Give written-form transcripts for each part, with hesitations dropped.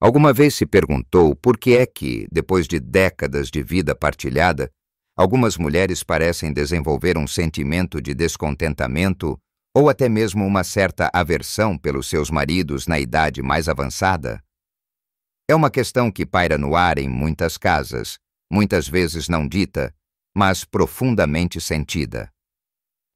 Alguma vez se perguntou por que é que, depois de décadas de vida partilhada, algumas mulheres parecem desenvolver um sentimento de descontentamento ou até mesmo uma certa aversão pelos seus maridos na idade mais avançada? É uma questão que paira no ar em muitas casas, muitas vezes não dita, mas profundamente sentida.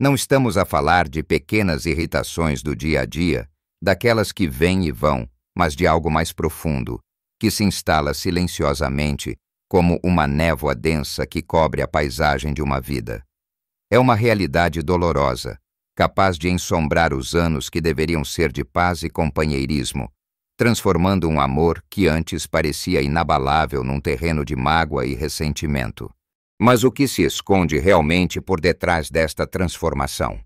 Não estamos a falar de pequenas irritações do dia a dia, daquelas que vêm e vão, mas de algo mais profundo, que se instala silenciosamente como uma névoa densa que cobre a paisagem de uma vida. É uma realidade dolorosa, capaz de ensombrar os anos que deveriam ser de paz e companheirismo, transformando um amor que antes parecia inabalável num terreno de mágoa e ressentimento. Mas o que se esconde realmente por detrás desta transformação?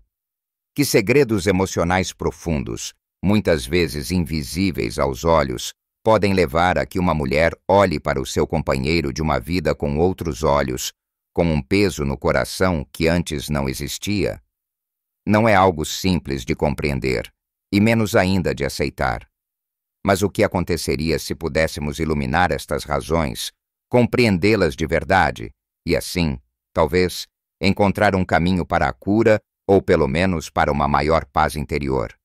Que segredos emocionais profundos, muitas vezes invisíveis aos olhos, podem levar a que uma mulher olhe para o seu companheiro de uma vida com outros olhos, com um peso no coração que antes não existia? Não é algo simples de compreender, e menos ainda de aceitar. Mas o que aconteceria se pudéssemos iluminar estas razões, compreendê-las de verdade, e assim, talvez, encontrar um caminho para a cura ou pelo menos para uma maior paz interior?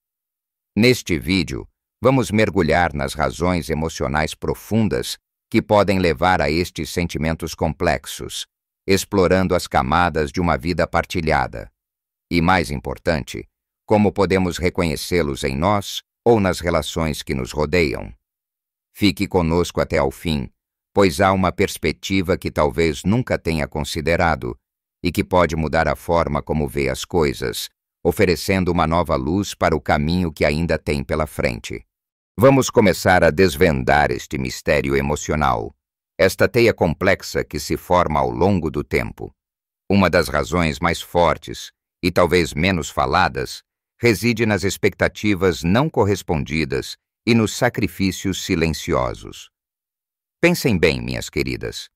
Neste vídeo, vamos mergulhar nas razões emocionais profundas que podem levar a estes sentimentos complexos, explorando as camadas de uma vida partilhada. E, mais importante, como podemos reconhecê-los em nós ou nas relações que nos rodeiam. Fique conosco até ao fim, pois há uma perspectiva que talvez nunca tenha considerado e que pode mudar a forma como vê as coisas, oferecendo uma nova luz para o caminho que ainda tem pela frente. Vamos começar a desvendar este mistério emocional, esta teia complexa que se forma ao longo do tempo. Uma das razões mais fortes, e talvez menos faladas, reside nas expectativas não correspondidas e nos sacrifícios silenciosos. Pensem bem, minhas queridas.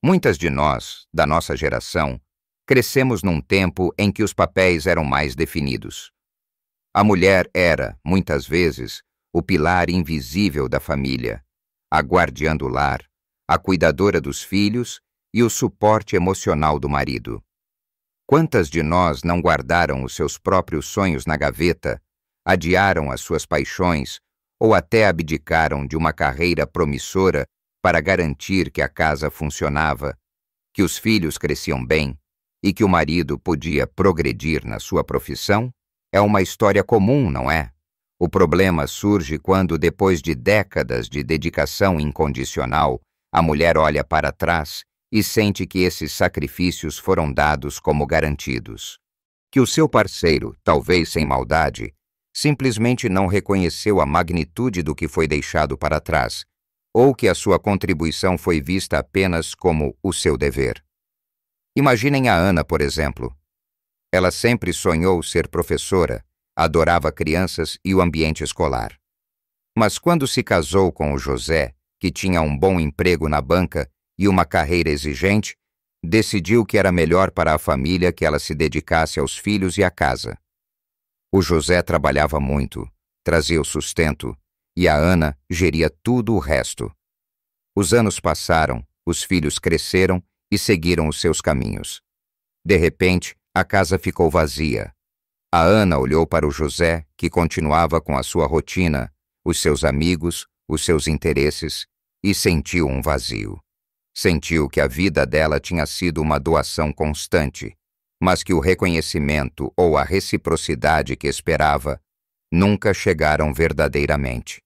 Muitas de nós, da nossa geração, crescemos num tempo em que os papéis eram mais definidos. A mulher era, muitas vezes, o pilar invisível da família, a guardiã do lar, a cuidadora dos filhos e o suporte emocional do marido. Quantas de nós não guardaram os seus próprios sonhos na gaveta, adiaram as suas paixões ou até abdicaram de uma carreira promissora para garantir que a casa funcionava, que os filhos cresciam bem e que o marido podia progredir na sua profissão? É uma história comum, não é? O problema surge quando, depois de décadas de dedicação incondicional, a mulher olha para trás e sente que esses sacrifícios foram dados como garantidos. Que o seu parceiro, talvez sem maldade, simplesmente não reconheceu a magnitude do que foi deixado para trás, ou que a sua contribuição foi vista apenas como o seu dever. Imaginem a Ana, por exemplo. Ela sempre sonhou ser professora, adorava crianças e o ambiente escolar. Mas quando se casou com o José, que tinha um bom emprego na banca e uma carreira exigente, decidiu que era melhor para a família que ela se dedicasse aos filhos e à casa. O José trabalhava muito, trazia o sustento, e a Ana geria tudo o resto. Os anos passaram, os filhos cresceram e seguiram os seus caminhos. De repente, a casa ficou vazia. A Ana olhou para o José, que continuava com a sua rotina, os seus amigos, os seus interesses, e sentiu um vazio. Sentiu que a vida dela tinha sido uma doação constante, mas que o reconhecimento ou a reciprocidade que esperava nunca chegaram verdadeiramente.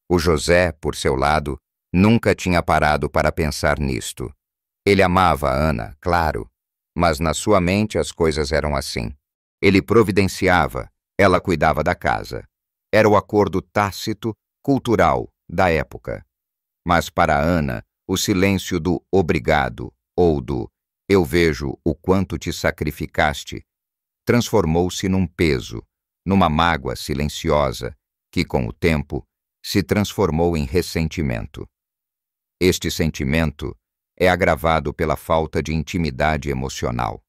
O José, por seu lado, nunca tinha parado para pensar nisto. Ele amava a Ana, claro, mas na sua mente as coisas eram assim. Ele providenciava, ela cuidava da casa. Era o acordo tácito, cultural, da época. Mas para Ana, o silêncio do obrigado ou do eu vejo o quanto te sacrificaste transformou-se num peso, numa mágoa silenciosa que, com o tempo, se transformou em ressentimento. Este sentimento é agravado pela falta de intimidade emocional.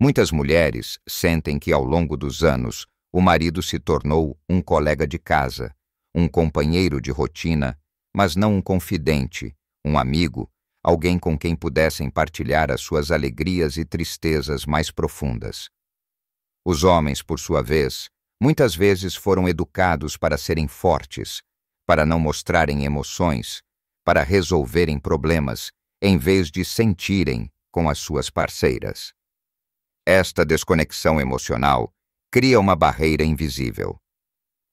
Muitas mulheres sentem que, ao longo dos anos, o marido se tornou um colega de casa, um companheiro de rotina mas não um confidente, um amigo, alguém com quem pudessem partilhar as suas alegrias e tristezas mais profundas. Os homens, por sua vez, muitas vezes foram educados para serem fortes, para não mostrarem emoções, para resolverem problemas, em vez de sentirem com as suas parceiras. Esta desconexão emocional cria uma barreira invisível.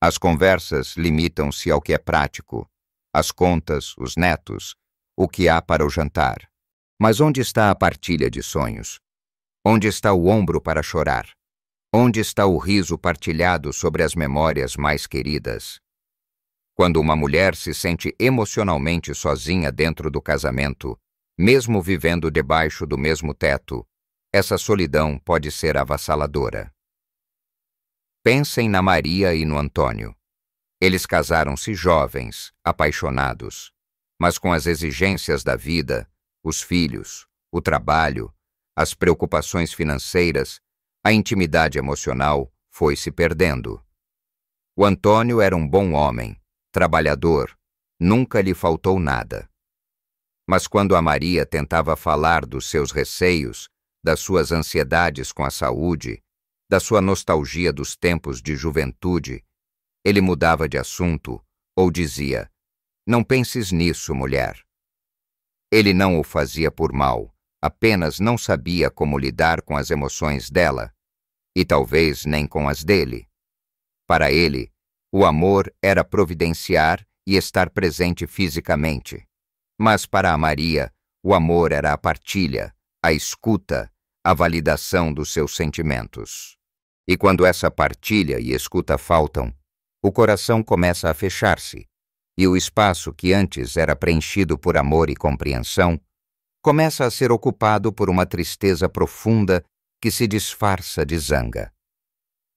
As conversas limitam-se ao que é prático, as contas, os netos, o que há para o jantar. Mas onde está a partilha de sonhos? Onde está o ombro para chorar? Onde está o riso partilhado sobre as memórias mais queridas? Quando uma mulher se sente emocionalmente sozinha dentro do casamento, mesmo vivendo debaixo do mesmo teto, essa solidão pode ser avassaladora. Pensem na Maria e no Antônio. Eles casaram-se jovens, apaixonados, mas com as exigências da vida, os filhos, o trabalho, as preocupações financeiras, a intimidade emocional foi se perdendo. O Antônio era um bom homem, trabalhador, nunca lhe faltou nada. Mas quando a Maria tentava falar dos seus receios, das suas ansiedades com a saúde, da sua nostalgia dos tempos de juventude, ele mudava de assunto ou dizia: "Não penses nisso, mulher." Ele não o fazia por mal, apenas não sabia como lidar com as emoções dela, e talvez nem com as dele. Para ele, o amor era providenciar e estar presente fisicamente. Mas para a Maria, o amor era a partilha, a escuta, a validação dos seus sentimentos. E quando essa partilha e escuta faltam, o coração começa a fechar-se, e o espaço que antes era preenchido por amor e compreensão, começa a ser ocupado por uma tristeza profunda que se disfarça de zanga.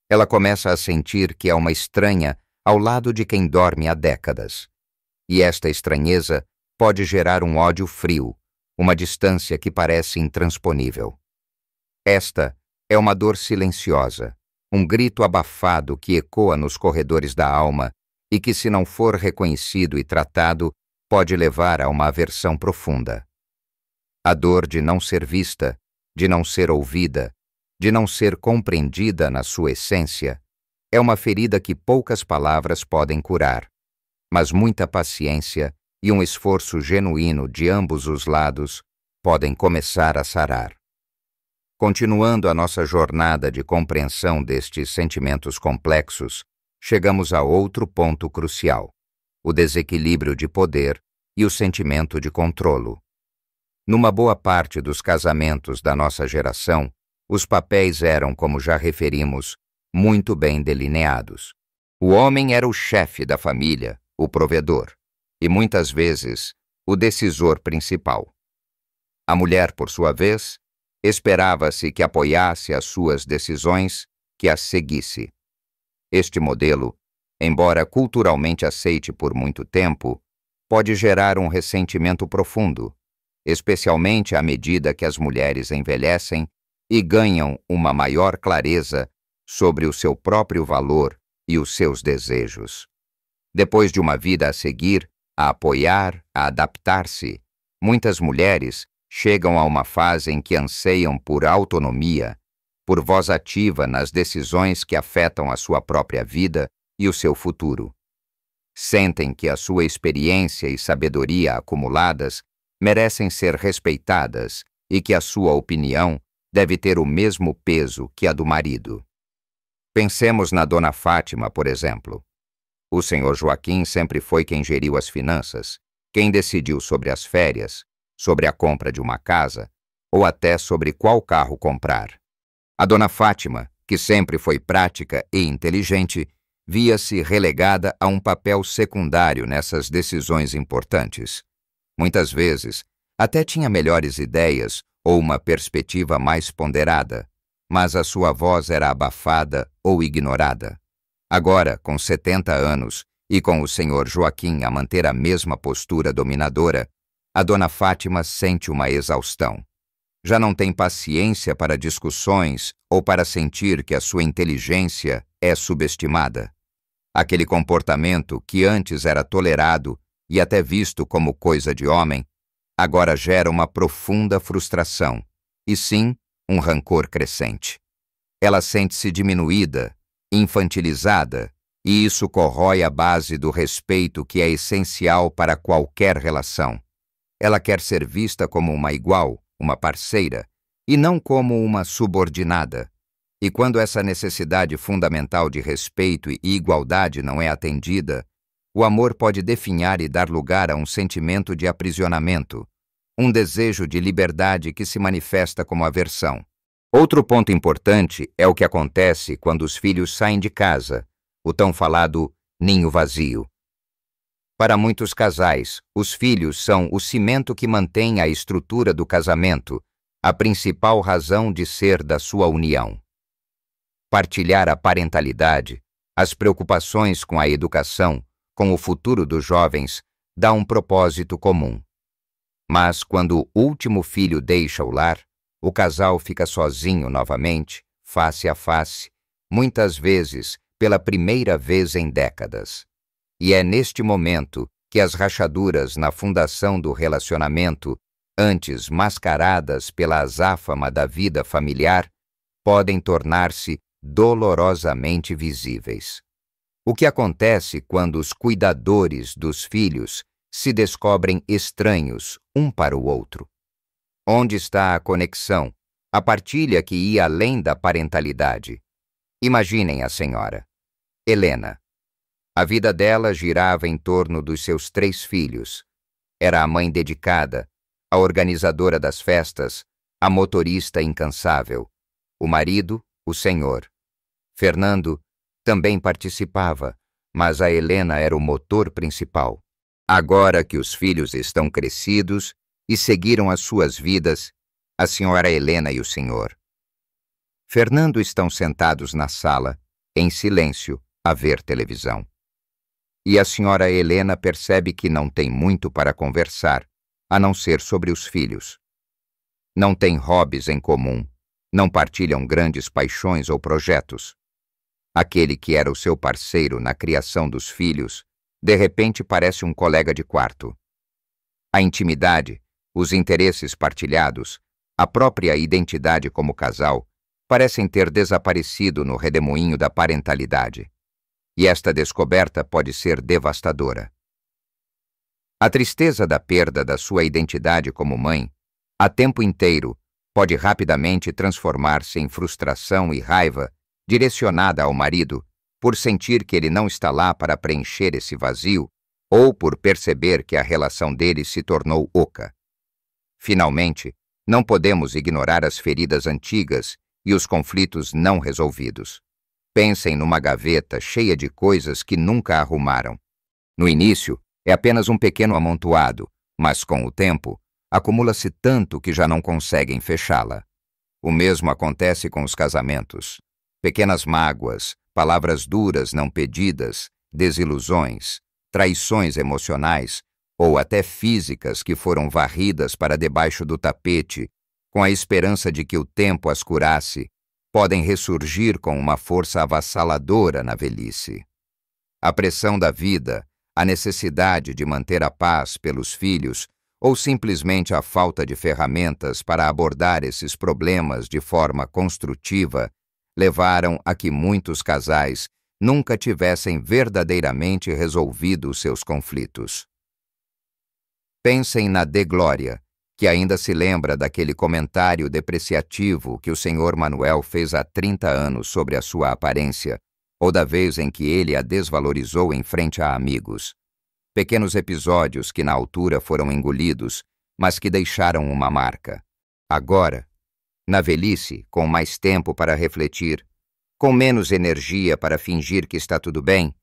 Ela começa a sentir que é uma estranha ao lado de quem dorme há décadas. E esta estranheza pode gerar um ódio frio, uma distância que parece intransponível. Esta é uma dor silenciosa, um grito abafado que ecoa nos corredores da alma e que, se não for reconhecido e tratado, pode levar a uma aversão profunda. A dor de não ser vista, de não ser ouvida, de não ser compreendida na sua essência, é uma ferida que poucas palavras podem curar, mas muita paciência e um esforço genuíno de ambos os lados podem começar a sarar. Continuando a nossa jornada de compreensão destes sentimentos complexos, chegamos a outro ponto crucial: o desequilíbrio de poder e o sentimento de controlo. Numa boa parte dos casamentos da nossa geração, os papéis eram, como já referimos, muito bem delineados. O homem era o chefe da família, o provedor, e muitas vezes o decisor principal. A mulher, por sua vez, esperava-se que apoiasse as suas decisões, que as seguisse. Este modelo, embora culturalmente aceite por muito tempo, pode gerar um ressentimento profundo, especialmente à medida que as mulheres envelhecem e ganham uma maior clareza sobre o seu próprio valor e os seus desejos. Depois de uma vida a seguir, a apoiar, a adaptar-se, muitas mulheres chegam a uma fase em que anseiam por autonomia, por voz ativa nas decisões que afetam a sua própria vida e o seu futuro. Sentem que a sua experiência e sabedoria acumuladas merecem ser respeitadas e que a sua opinião deve ter o mesmo peso que a do marido. Pensemos na Dona Fátima, por exemplo. O Sr. Joaquim sempre foi quem geriu as finanças, quem decidiu sobre as férias, sobre a compra de uma casa, ou até sobre qual carro comprar. A Dona Fátima, que sempre foi prática e inteligente, via-se relegada a um papel secundário nessas decisões importantes. Muitas vezes, até tinha melhores ideias ou uma perspectiva mais ponderada, mas a sua voz era abafada ou ignorada. Agora, com 70 anos, e com o Sr. Joaquim a manter a mesma postura dominadora, a Dona Fátima sente uma exaustão. Já não tem paciência para discussões ou para sentir que a sua inteligência é subestimada. Aquele comportamento que antes era tolerado e até visto como coisa de homem, agora gera uma profunda frustração, e sim, um rancor crescente. Ela sente-se diminuída, infantilizada, e isso corrói a base do respeito que é essencial para qualquer relação. Ela quer ser vista como uma igual, uma parceira, e não como uma subordinada. E quando essa necessidade fundamental de respeito e igualdade não é atendida, o amor pode definhar e dar lugar a um sentimento de aprisionamento, um desejo de liberdade que se manifesta como aversão. Outro ponto importante é o que acontece quando os filhos saem de casa, o tão falado ninho vazio. Para muitos casais, os filhos são o cimento que mantém a estrutura do casamento, a principal razão de ser da sua união. Partilhar a parentalidade, as preocupações com a educação, com o futuro dos jovens, dá um propósito comum. Mas quando o último filho deixa o lar, o casal fica sozinho novamente, face a face, muitas vezes pela primeira vez em décadas. E é neste momento que as rachaduras na fundação do relacionamento, antes mascaradas pela azáfama da vida familiar, podem tornar-se dolorosamente visíveis. O que acontece quando os cuidadores dos filhos se descobrem estranhos um para o outro? Onde está a conexão, a partilha que ia além da parentalidade? Imaginem a senhora Helena. A vida dela girava em torno dos seus 3 filhos. Era a mãe dedicada, a organizadora das festas, a motorista incansável. O marido, o senhor. Fernando também participava, mas a Helena era o motor principal. Agora que os filhos estão crescidos e seguiram as suas vidas, a senhora Helena e o senhor Fernando estão sentados na sala, em silêncio, a ver televisão. E a senhora Helena percebe que não tem muito para conversar, a não ser sobre os filhos. Não têm hobbies em comum, não partilham grandes paixões ou projetos. Aquele que era o seu parceiro na criação dos filhos, de repente parece um colega de quarto. A intimidade, os interesses partilhados, a própria identidade como casal, parecem ter desaparecido no redemoinho da parentalidade. E esta descoberta pode ser devastadora. A tristeza da perda da sua identidade como mãe, a tempo inteiro, pode rapidamente transformar-se em frustração e raiva direcionada ao marido por sentir que ele não está lá para preencher esse vazio ou por perceber que a relação deles se tornou oca. Finalmente, não podemos ignorar as feridas antigas e os conflitos não resolvidos. Pensem numa gaveta cheia de coisas que nunca arrumaram. No início, é apenas um pequeno amontoado, mas com o tempo, acumula-se tanto que já não conseguem fechá-la. O mesmo acontece com os casamentos. Pequenas mágoas, palavras duras não pedidas, desilusões, traições emocionais ou até físicas que foram varridas para debaixo do tapete, com a esperança de que o tempo as curasse, podem ressurgir com uma força avassaladora na velhice. A pressão da vida, a necessidade de manter a paz pelos filhos ou simplesmente a falta de ferramentas para abordar esses problemas de forma construtiva levaram a que muitos casais nunca tivessem verdadeiramente resolvido seus conflitos. Pensem na De Glória, que ainda se lembra daquele comentário depreciativo que o Sr. Manuel fez há 30 anos sobre a sua aparência, ou da vez em que ele a desvalorizou em frente a amigos. Pequenos episódios que na altura foram engolidos, mas que deixaram uma marca. Agora, na velhice, com mais tempo para refletir, com menos energia para fingir que está tudo bem,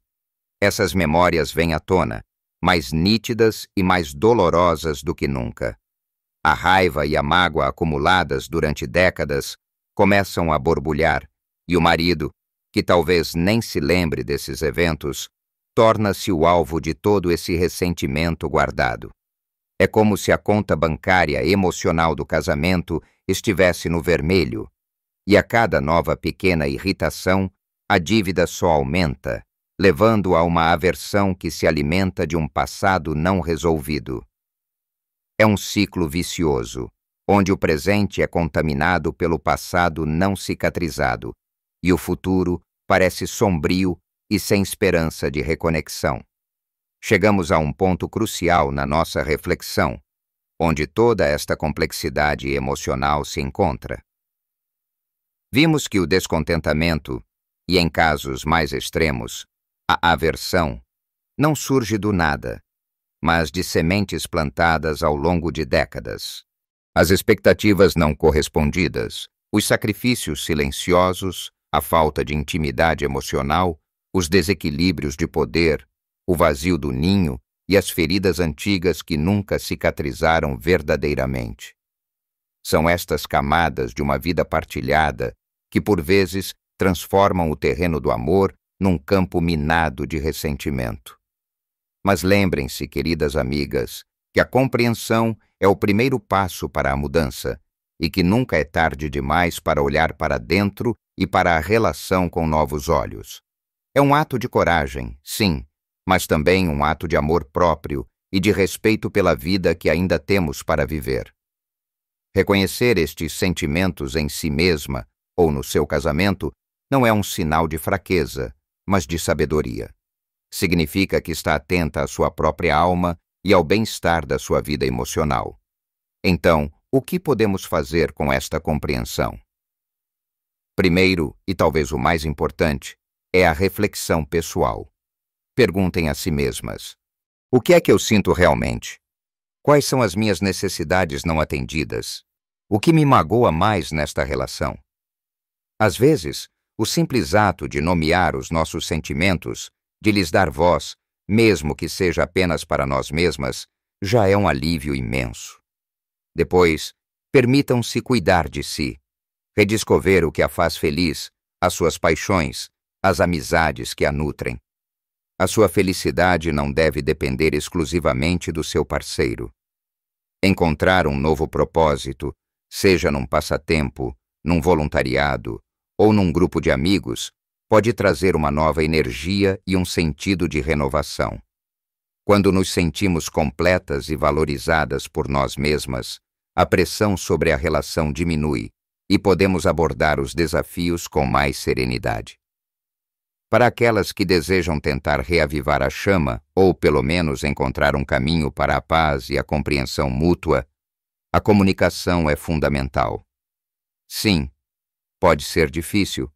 essas memórias vêm à tona, mais nítidas e mais dolorosas do que nunca. A raiva e a mágoa acumuladas durante décadas começam a borbulhar, e o marido, que talvez nem se lembre desses eventos, torna-se o alvo de todo esse ressentimento guardado. É como se a conta bancária emocional do casamento estivesse no vermelho, e a cada nova pequena irritação, a dívida só aumenta, levando a uma aversão que se alimenta de um passado não resolvido. É um ciclo vicioso, onde o presente é contaminado pelo passado não cicatrizado, e o futuro parece sombrio e sem esperança de reconexão. Chegamos a um ponto crucial na nossa reflexão, onde toda esta complexidade emocional se encontra. Vimos que o descontentamento, e em casos mais extremos, a aversão, não surge do nada, mas de sementes plantadas ao longo de décadas. As expectativas não correspondidas, os sacrifícios silenciosos, a falta de intimidade emocional, os desequilíbrios de poder, o vazio do ninho e as feridas antigas que nunca cicatrizaram verdadeiramente. São estas camadas de uma vida partilhada que, por vezes, transformam o terreno do amor num campo minado de ressentimento. Mas lembrem-se, queridas amigas, que a compreensão é o primeiro passo para a mudança e que nunca é tarde demais para olhar para dentro e para a relação com novos olhos. É um ato de coragem, sim, mas também um ato de amor próprio e de respeito pela vida que ainda temos para viver. Reconhecer estes sentimentos em si mesma ou no seu casamento não é um sinal de fraqueza, mas de sabedoria. Significa que está atenta à sua própria alma e ao bem-estar da sua vida emocional. Então, o que podemos fazer com esta compreensão? Primeiro, e talvez o mais importante, é a reflexão pessoal. Perguntem a si mesmas: o que é que eu sinto realmente? Quais são as minhas necessidades não atendidas? O que me magoa mais nesta relação? Às vezes, o simples ato de nomear os nossos sentimentos, de lhes dar voz, mesmo que seja apenas para nós mesmas, já é um alívio imenso. Depois, permitam-se cuidar de si, redescobrir o que a faz feliz, as suas paixões, as amizades que a nutrem. A sua felicidade não deve depender exclusivamente do seu parceiro. Encontrar um novo propósito, seja num passatempo, num voluntariado ou num grupo de amigos, pode trazer uma nova energia e um sentido de renovação. Quando nos sentimos completas e valorizadas por nós mesmas, a pressão sobre a relação diminui e podemos abordar os desafios com mais serenidade. Para aquelas que desejam tentar reavivar a chama, ou pelo menos encontrar um caminho para a paz e a compreensão mútua, a comunicação é fundamental. Sim, pode ser difícil,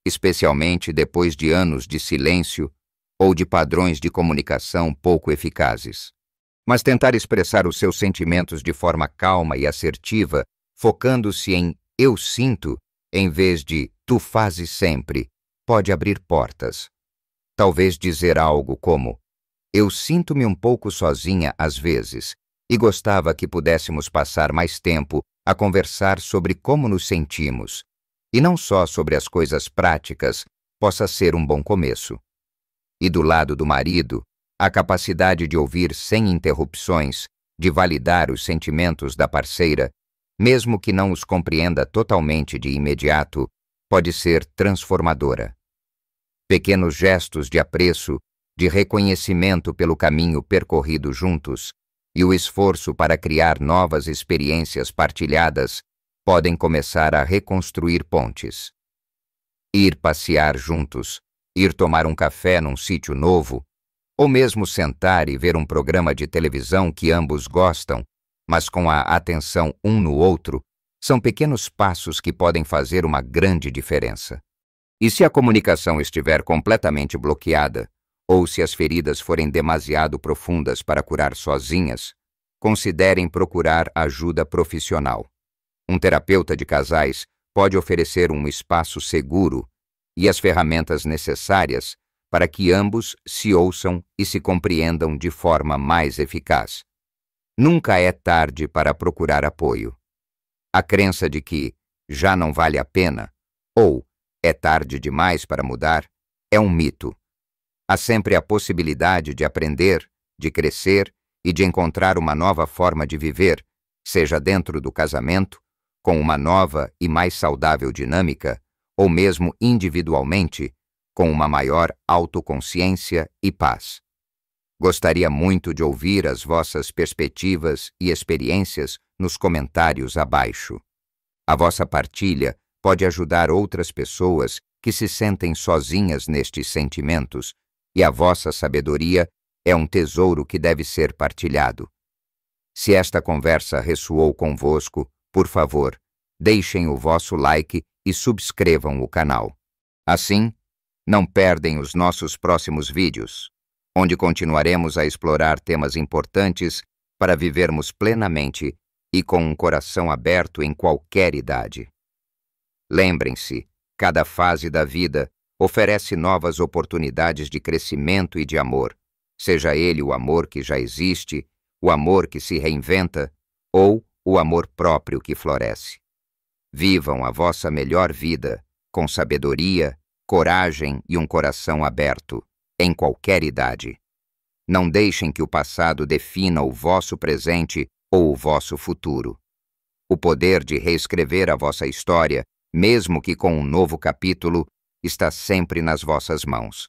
especialmente depois de anos de silêncio ou de padrões de comunicação pouco eficazes. Mas tentar expressar os seus sentimentos de forma calma e assertiva, focando-se em eu sinto, em vez de tu fazes sempre, pode abrir portas. Talvez dizer algo como: eu sinto-me um pouco sozinha às vezes e gostava que pudéssemos passar mais tempo a conversar sobre como nos sentimos, e não só sobre as coisas práticas, possa ser um bom começo. E do lado do marido, a capacidade de ouvir sem interrupções, de validar os sentimentos da parceira, mesmo que não os compreenda totalmente de imediato, pode ser transformadora. Pequenos gestos de apreço, de reconhecimento pelo caminho percorrido juntos e o esforço para criar novas experiências partilhadas podem começar a reconstruir pontes. Ir passear juntos, ir tomar um café num sítio novo, ou mesmo sentar e ver um programa de televisão que ambos gostam, mas com a atenção um no outro, são pequenos passos que podem fazer uma grande diferença. E se a comunicação estiver completamente bloqueada, ou se as feridas forem demasiado profundas para curar sozinhas, considerem procurar ajuda profissional. Um terapeuta de casais pode oferecer um espaço seguro e as ferramentas necessárias para que ambos se ouçam e se compreendam de forma mais eficaz. Nunca é tarde para procurar apoio. A crença de que já não vale a pena ou é tarde demais para mudar é um mito. Há sempre a possibilidade de aprender, de crescer e de encontrar uma nova forma de viver, seja dentro do casamento, com uma nova e mais saudável dinâmica, ou mesmo individualmente, com uma maior autoconsciência e paz. Gostaria muito de ouvir as vossas perspectivas e experiências nos comentários abaixo. A vossa partilha pode ajudar outras pessoas que se sentem sozinhas nestes sentimentos, e a vossa sabedoria é um tesouro que deve ser partilhado. Se esta conversa ressoou convosco, por favor, deixem o vosso like e subscrevam o canal. Assim, não perdem os nossos próximos vídeos, onde continuaremos a explorar temas importantes para vivermos plenamente e com um coração aberto em qualquer idade. Lembrem-se, cada fase da vida oferece novas oportunidades de crescimento e de amor, seja ele o amor que já existe, o amor que se reinventa ou o amor próprio que floresce. Vivam a vossa melhor vida com sabedoria, coragem e um coração aberto, em qualquer idade. Não deixem que o passado defina o vosso presente ou o vosso futuro. O poder de reescrever a vossa história, mesmo que com um novo capítulo, está sempre nas vossas mãos.